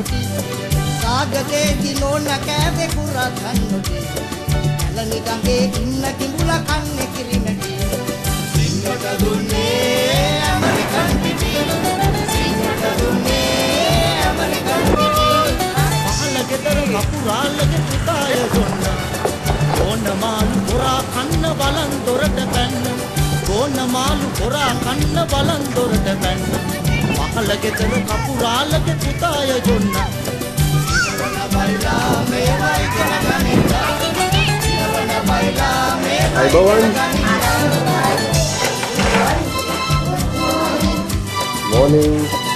කන්නොටි සාගතේදී නෝන කෑවේ කුරා කන්නොටි කලනි ගඟේ ඉන්න කිඹුල කන්නේ කිරිමැටි සිංහට දුන්නේ ඇමරිකන් පිටි සිංහට දුන්නේ ඇමරිකන් පිටි පහළ ගෙදර වපුරාලගේ පුතාය දුන්න ඕන මාළු පොරා කන්න බලන් දොරට පැන්න ඕන මාළු පොරා කන්න බලන් දොරට පැන්න පහළ ගෙදර කපුරාලගේ පුතාය දුන්න Hai Bawan. Morning.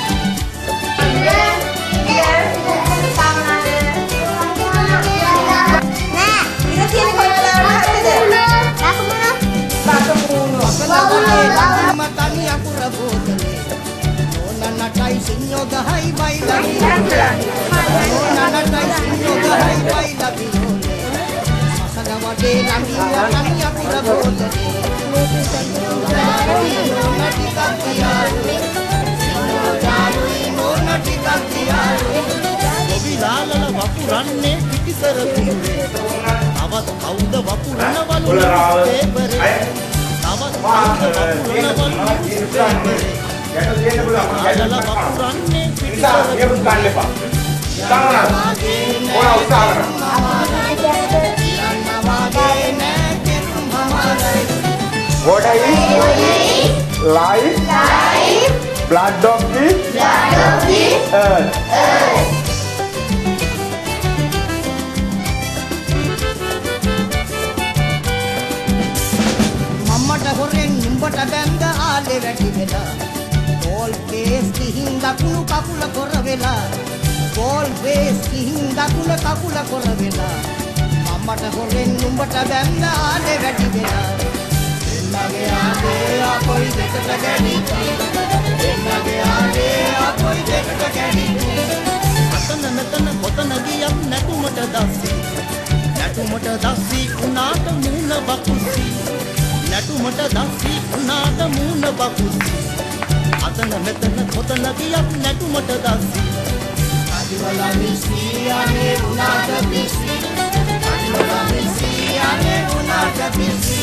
වපුරන්නේ පිටිසර තුරේ තවත් කවුද වපුරනවලු පේපරේ තවත් කවුද වපුරනවලු පේපරේ Yala වපුරන්නේ පිටිසර තුරේ What is life? Blood of the earth. මම්මට හොරෙන් නුඹට බැඳ ආලේ වැටි වෙලා බෝල් බේස් කිහින් දකුණු කකුල කොර වෙලා බෝල් බේස් කිහින් දකුණු කකුල කොර වෙලා මම්මට හොරෙන් නුඹට බැඳ ආලේ වැටි වෙලා එන්නගේ ආලේ අපොයි දෙකට ගැණිච්චි එන්නගේ ආලේ අපොයි දෙකට ගැණිච්චි අතන මෙතන කොතන ගියත් නැතුමට දැස්සි නැතුමට දැස්සි උනාට මූණ බකුසි නැටුමට දැස්සි උනාට මූණ බකුසි අතන මෙතන කොතන ගියත් නැටුමට දැස්සි අදිවලා මිසියානේ උනාට පිසි අදිවලා මිසියානේ උනාට පිසි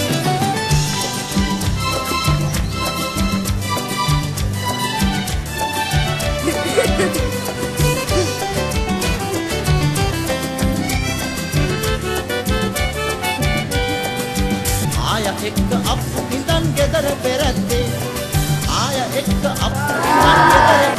ආය එක්ක අප්පු ඉඳන් ගෙදර පෙරද්දේ ආය එක්ක අප්පු ඉඳන් ගෙදර